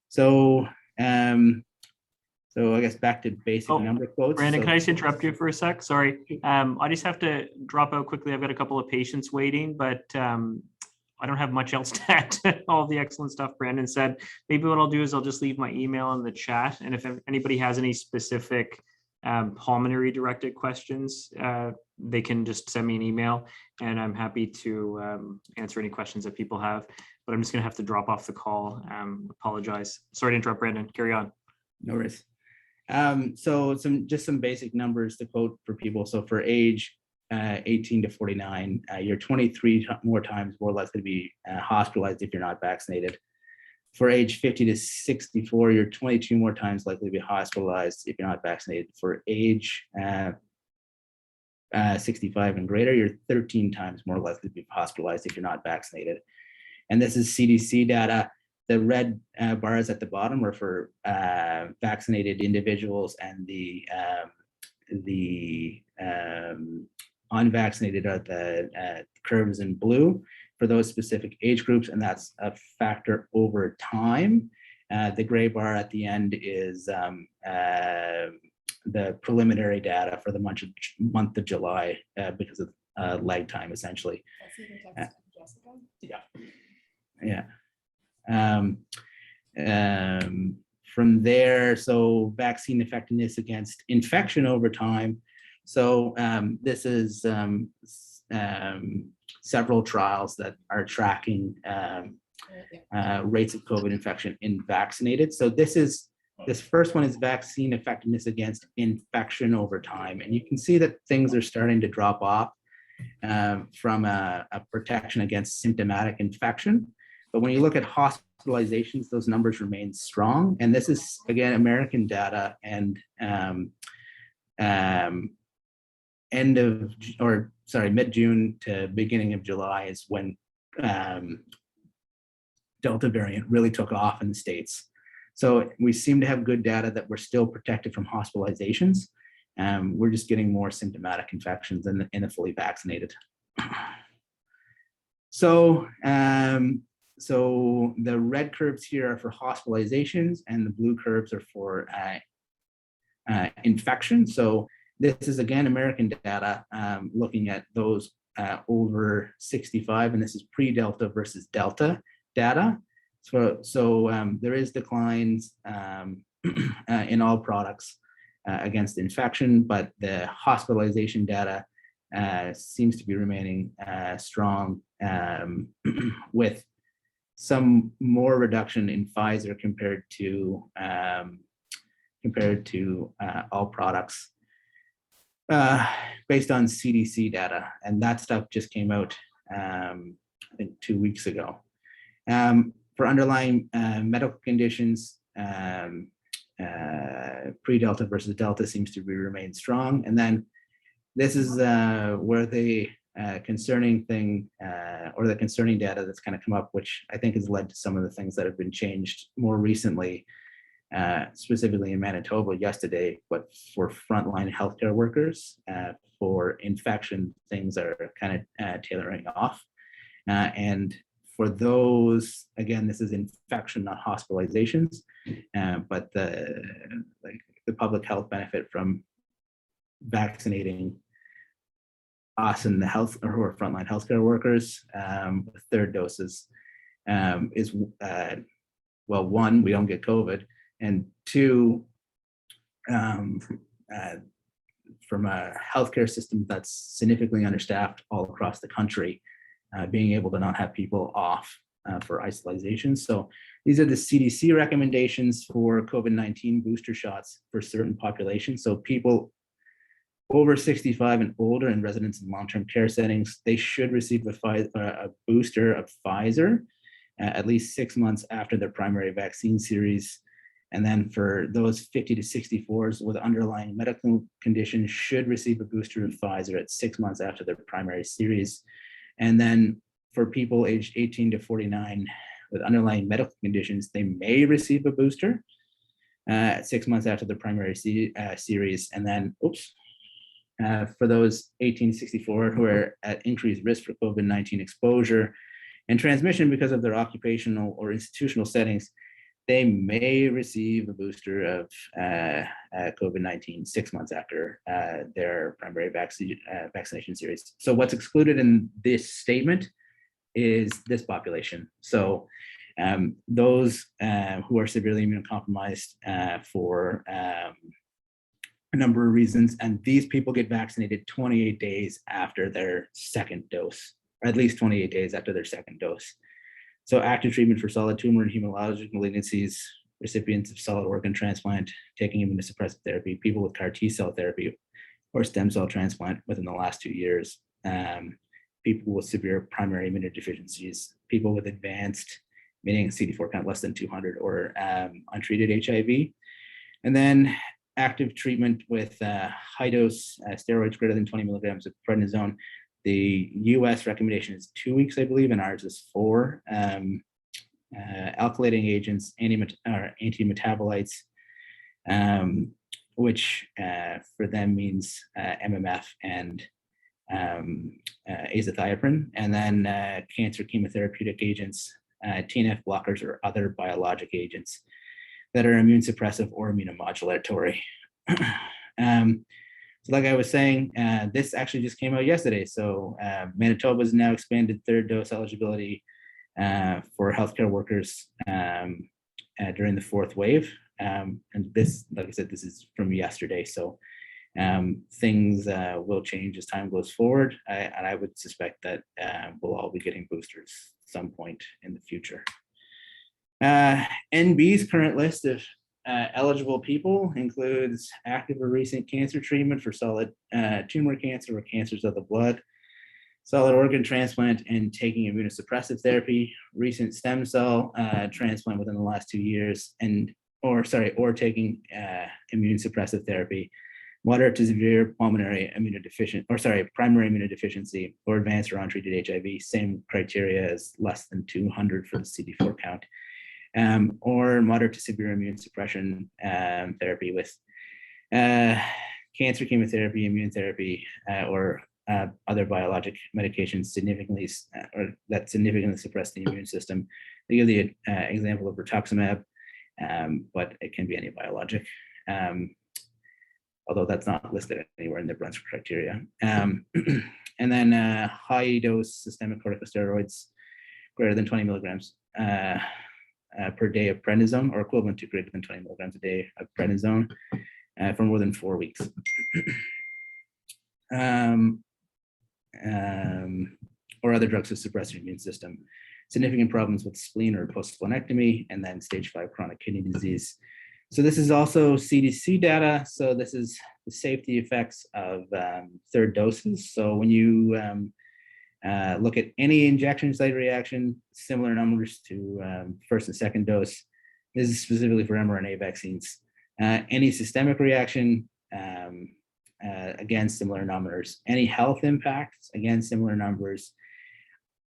So, so I guess back to basic number quotes.
Brandon,
so,
can I just interrupt you for a sec? Sorry. I just have to drop out quickly. I've got a couple of patients waiting, but I don't have much else to add to all the excellent stuff Brandon said. Maybe what I'll do is I'll just leave my email in the chat. And if anybody has any specific pulmonary directed questions, they can just send me an email and I'm happy to answer any questions that people have. But I'm just going to have to drop off the call. Apologize. Sorry to interrupt, Brandon. Carry on.
No worries. So some basic numbers to quote for people. So for age 18 to 49, you're 23 more times more likely to be hospitalized if you're not vaccinated. For age 50 to 64, you're 22 more times likely to be hospitalized if you're not vaccinated. For age 65 and greater, you're 13 times more likely to be hospitalized if you're not vaccinated. And this is CDC data. The red bars at the bottom are for vaccinated individuals, and the unvaccinated are the curves in blue for those specific age groups, and that's a factor over time. The gray bar at the end is the preliminary data for the month of July because of lag time, essentially. Yeah. From there, so vaccine effectiveness against infection over time. So this is several trials that are tracking rates of COVID infection in vaccinated. So this first one is vaccine effectiveness against infection over time. And you can see that things are starting to drop off from a protection against symptomatic infection. But when you look at hospitalizations, those numbers remain strong. And this is, again, American data, and mid-June to beginning of July is when Delta variant really took off in the States. So we seem to have good data that we're still protected from hospitalizations. We're just getting more symptomatic infections in the fully vaccinated. So, so the red curves here are for hospitalizations, and the blue curves are for infection. So this is, again, American data looking at those over 65, and this is pre-Delta versus Delta data. So there is declines in all products against infection, but the hospitalization data seems to be remaining strong, with some more reduction in Pfizer compared to all products based on CDC data, and that stuff just came out I think 2 weeks ago. For underlying medical conditions, pre-Delta versus Delta seems to remain strong. And then this is where the concerning thing or the concerning data that's kind of come up, which I think has led to some of the things that have been changed more recently, specifically in Manitoba yesterday, but for frontline healthcare workers, for infection, things are kind of tailoring off. And for those, again, this is infection, not hospitalizations, but the public health benefit from vaccinating us and the health or frontline healthcare workers with third doses is, well, one, we don't get COVID, and two, from a healthcare system that's significantly understaffed all across the country, being able to not have people off for isolation. So these are the CDC recommendations for COVID-19 booster shots for certain populations. So people over 65 and older and residents in long-term care settings, they should receive a booster of Pfizer at least 6 months after their primary vaccine series. And then for those 50 to 64s with underlying medical conditions should receive a booster of Pfizer at 6 months after their primary series. And then for people aged 18 to 49 with underlying medical conditions, they may receive a booster at 6 months after their primary series. And then, for those 18 to 64 who are at increased risk for COVID-19 exposure and transmission because of their occupational or institutional settings, they may receive a booster of COVID-19 6 months after their primary vaccination series. So what's excluded in this statement is this population. So those who are severely immunocompromised for a number of reasons, and these people get vaccinated 28 days after their second dose, or at least 28 days after their second dose. So active treatment for solid tumor and hematologic malignancies, recipients of solid organ transplant, taking immunosuppressive therapy, people with CAR T-cell therapy or stem cell transplant within the last 2 years, people with severe primary immunodeficiencies, people with advanced, meaning CD4 count less than 200 or untreated HIV, and then active treatment with high dose steroids greater than 20 milligrams of prednisone. The US recommendation is 2 weeks, I believe, and ours is 4. Alkylating agents, anti-metabolites, which for them means MMF and azathioprine, and then cancer chemotherapeutic agents, TNF blockers, or other biologic agents that are immune suppressive or immunomodulatory. So like I was saying, this actually just came out yesterday. So Manitoba has now expanded third dose eligibility for healthcare workers during the fourth wave. And this, like I said, this is from yesterday. So things will change as time goes forward. And I would suspect that we'll all be getting boosters at some point in the future. NB's current list of eligible people includes active or recent cancer treatment for solid tumor cancer or cancers of the blood, solid organ transplant and taking immunosuppressive therapy, recent stem cell transplant within the last 2 years, or taking immune suppressive therapy, moderate to severe primary immunodeficiency, or advanced or untreated HIV, same criteria as less than 200 for the CD4 count. Or moderate to severe immune suppression therapy with cancer chemotherapy, immune therapy, or other biologic medications that significantly suppress the immune system. They give the example of rituximab, but it can be any biologic, although that's not listed anywhere in the Brunswick criteria. And then high dose systemic corticosteroids greater than 20 milligrams per day of prednisone, or equivalent to greater than 20 milligrams a day of prednisone for more than 4 weeks. Or other drugs to suppress the immune system. Significant problems with spleen or post-splenectomy, and then stage 5 chronic kidney disease. So this is also CDC data. So this is the safety effects of third doses. So when you look at any injection site reaction, similar numbers to first and second dose. This is specifically for mRNA vaccines. Any systemic reaction, again, similar numbers. Any health impacts, again, similar numbers.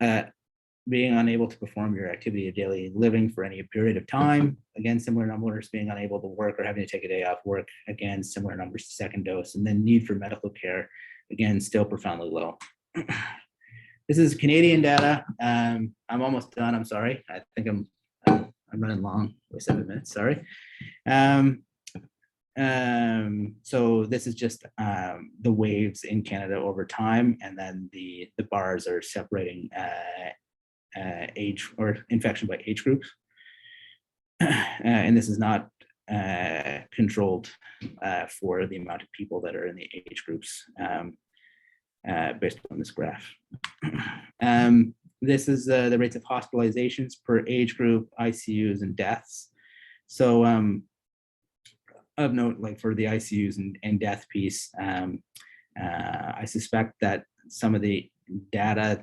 Being unable to perform your activity of daily living for any period of time, again, similar numbers. Being unable to work or having to take a day off work, again, similar numbers to second dose. And then need for medical care, again, still profoundly low. This is Canadian data. I'm almost done. I'm sorry. I think I'm running long by 7 minutes. Sorry. So this is just the waves in Canada over time, and then the bars are separating age or infection by age groups. And this is not controlled for the amount of people that are in the age groups based on this graph. This is the rates of hospitalizations per age group, ICUs, and deaths. So of note, like for the ICUs and death piece, I suspect that some of the data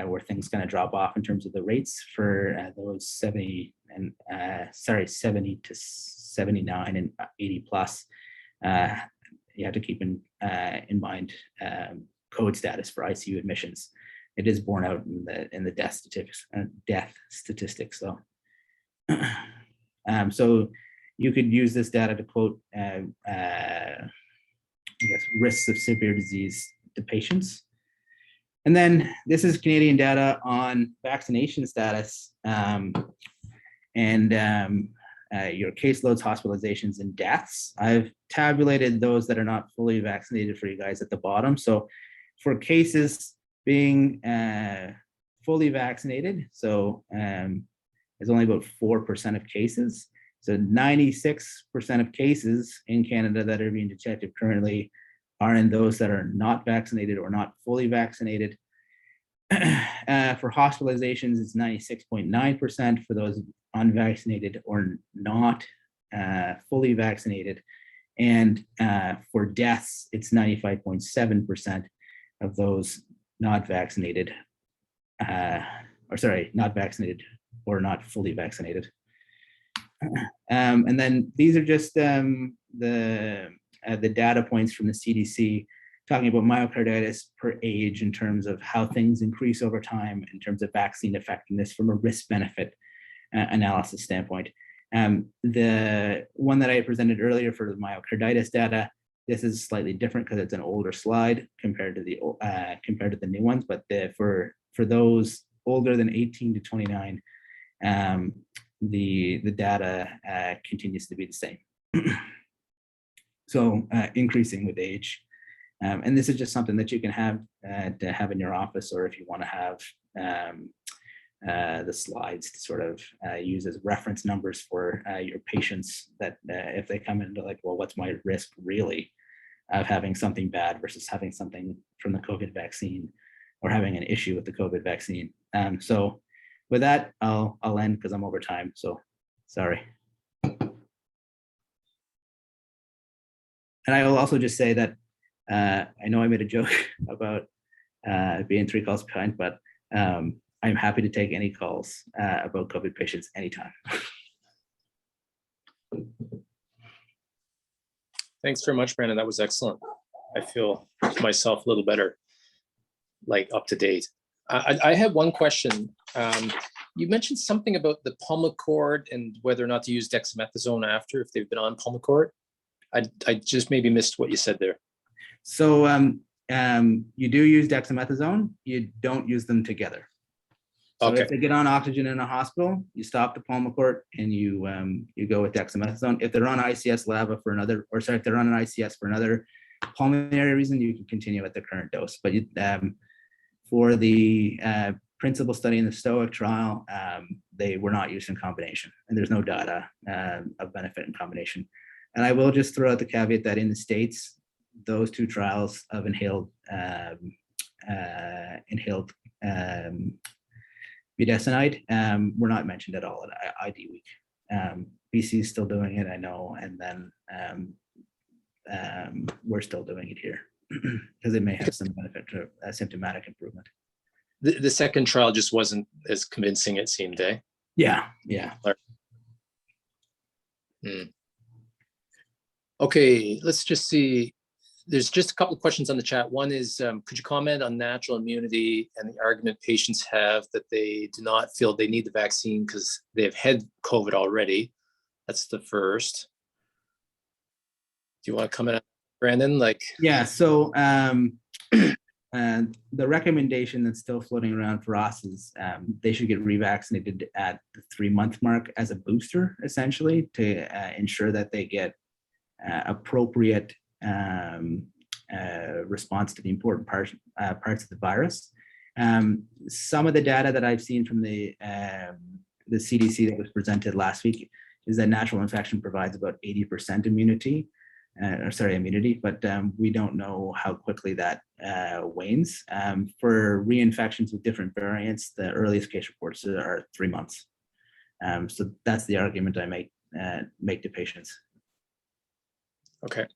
where things kind of drop off in terms of the rates for those 70 to 79 and 80 plus, you have to keep in mind code status for ICU admissions. It is borne out in the death statistics. So, so you could use this data to quote, I guess, risks of severe disease to patients. And then this is Canadian data on vaccination status and your caseloads, hospitalizations, and deaths. I've tabulated those that are not fully vaccinated for you guys at the bottom. So for cases being fully vaccinated, so there's only about 4% of cases. So 96% of cases in Canada that are being detected currently are in those that are not vaccinated or not fully vaccinated. For hospitalizations, it's 96.9% for those unvaccinated or not fully vaccinated. And for deaths, it's 95.7% of those not vaccinated, not vaccinated or not fully vaccinated. And then these are just the data points from the CDC talking about myocarditis per age in terms of how things increase over time in terms of vaccine effectiveness from a risk-benefit analysis standpoint. The one that I presented earlier for the myocarditis data, this is slightly different because it's an older slide compared to the new ones. But for those older than 18 to 29, the data continues to be the same. So increasing with age. And this is just something that you can have to have in your office, or if you want to have the slides to sort of use as reference numbers for your patients, that if they come into like, well, what's my risk really of having something bad versus having something from the COVID vaccine or having an issue with the COVID vaccine. So with that, I'll end because I'm over time. So sorry. And I will also just say that I know I made a joke about being 3 calls behind, but I'm happy to take any calls about COVID patients anytime.
Thanks very much, Brandon. That was excellent. I feel myself a little better, like up to date. I have one question. You mentioned something about the Pulmicort and whether or not to use dexamethasone after if they've been on Pulmicort. I just maybe missed what you said there.
So you do use dexamethasone, you don't use them together. So
Okay.
If they get on oxygen in a hospital, you stop the Pulmicort and you go with dexamethasone. If they're on ICS LAVA for another, or sorry, if they're on an ICS for another pulmonary reason, you can continue at the current dose. But for the principal study in the STOIC trial, they were not used in combination, and there's no data of benefit in combination. And I will just throw out the caveat that in the States, those 2 trials of inhaled budesonide were not mentioned at all at ID week. BC is still doing it, I know, and then we're still doing it here because it may have some benefit to symptomatic improvement.
The second trial just wasn't as convincing, it seemed, eh?
Yeah.
Okay, let's just see. There's just a couple of questions on the chat. One is, could you comment on natural immunity and the argument patients have that they do not feel they need the vaccine because they've had COVID already? That's the first. Do you want to comment on Brandon?
Yeah, so the recommendation that's still floating around for us is they should get revaccinated at the 3-month mark as a booster, essentially, to ensure that they get appropriate response to the important parts of the virus. Some of the data that I've seen from the CDC that was presented last week is that natural infection provides about 80% immunity, but we don't know how quickly that wanes. For reinfections with different variants, the earliest case reports are 3 months. So that's the argument I make to patients.
Okay.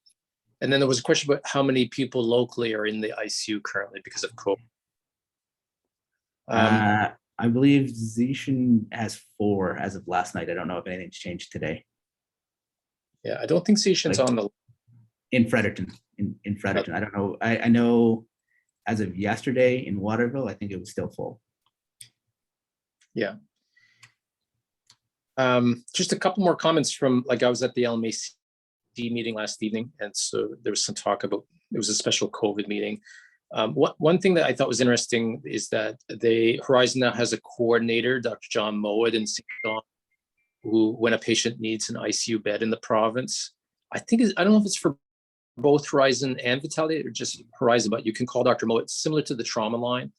And then there was a question about how many people locally are in the ICU currently because of COVID.
I believe Zishan has 4 as of last night. I don't know if anything's changed today.
Yeah, I don't think Zishan's on the.
In Fredericton, in Fredericton. I don't know. I know as of yesterday in Waterville, I think it was still full.
Yeah. Just a couple more comments from, like, I was at the LMAC meeting last evening, and so there was some talk about, it was a special COVID meeting. One thing that I thought was interesting is that Horizon now has a coordinator, Dr. John Mowat in St. John, who, when a patient needs an ICU bed in the province, I don't know if it's for both Horizon and Vitality or just Horizon, but you can call Dr. Mowat, similar to the trauma line,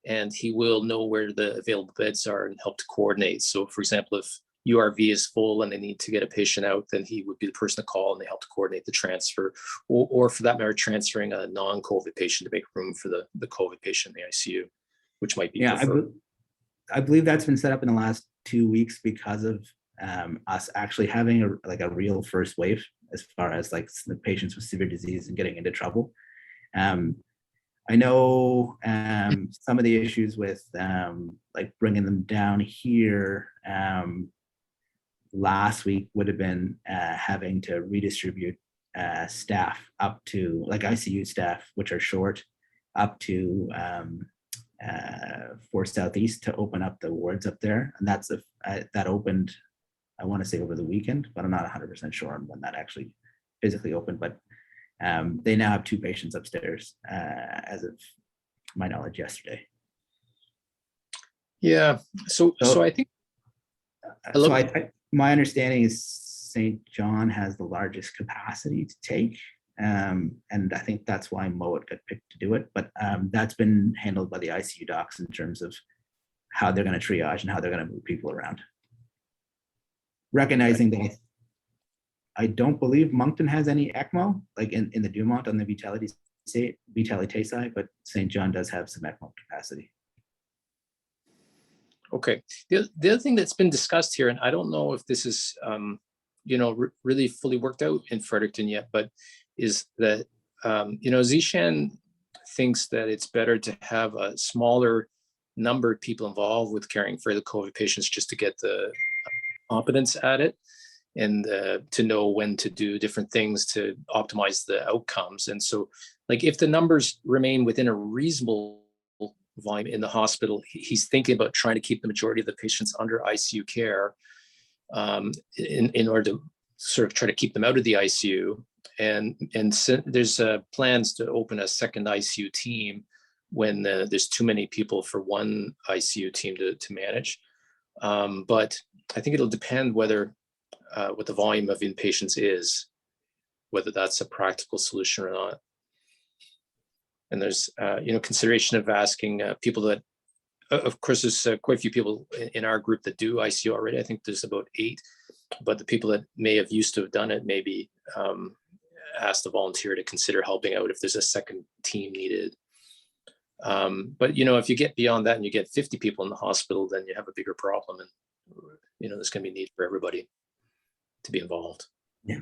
and he will know where the available beds are and help to coordinate. So for example, if URV is full and they need to get a patient out, then he would be the person to call and they help to coordinate the transfer, or for that matter, transferring a non-COVID patient to make room for the COVID patient in the ICU, which might be preferred.
I believe that's been set up in the last 2 weeks because of us actually having a real first wave as far as like the patients with severe disease and getting into trouble. I know some of the issues with like bringing them down here last week would have been having to redistribute staff up to, like, ICU staff, which are short, up to for Southeast to open up the wards up there. And that's that opened, I want to say, over the weekend, but I'm not 100% sure on when that actually physically opened. But they now have 2 patients upstairs as of my knowledge yesterday.
Yeah. So I think.
My understanding is St. John has the largest capacity to take, and I think that's why Mowat got picked to do it. But that's been handled by the ICU docs in terms of how they're going to triage and how they're going to move people around. Recognizing that I don't believe Moncton has any ECMO, like in the Dumont on the Vitalité side, but St. John does have some ECMO capacity. Okay.
The other thing that's been discussed here, and I don't know if this is, really fully worked out in Fredericton yet, but is that, Zishan thinks that it's better to have a smaller number of people involved with caring for the COVID patients just to get the competence at it and to know when to do different things to optimize the outcomes. And so, like, if the numbers remain within a reasonable volume in the hospital, he's thinking about trying to keep the majority of the patients under ICU care in order to sort of try to keep them out of the ICU. And so there's plans to open a second ICU team when there's too many people for one ICU team to manage. But I think it'll depend whether what the volume of inpatients is, whether that's a practical solution or not. And there's, consideration of asking people that, of course, there's quite a few people in our group that do ICU already. I think there's about 8, but the people that may have used to have done it may be asked to volunteer to consider helping out if there's a second team needed. But, if you get beyond that and you get 50 people in the hospital, then you have a bigger problem, and, there's going to be a need for everybody to be involved.
Yeah.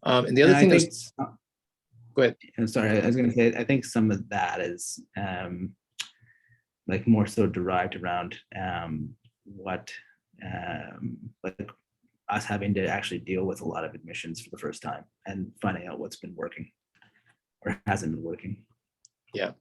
And the other thing is, go ahead.
I'm sorry, I was going to say, I think some of that is like more so derived around what like us having to actually deal with a lot of admissions for the first time and finding out what's been working or hasn't been working.
Yeah.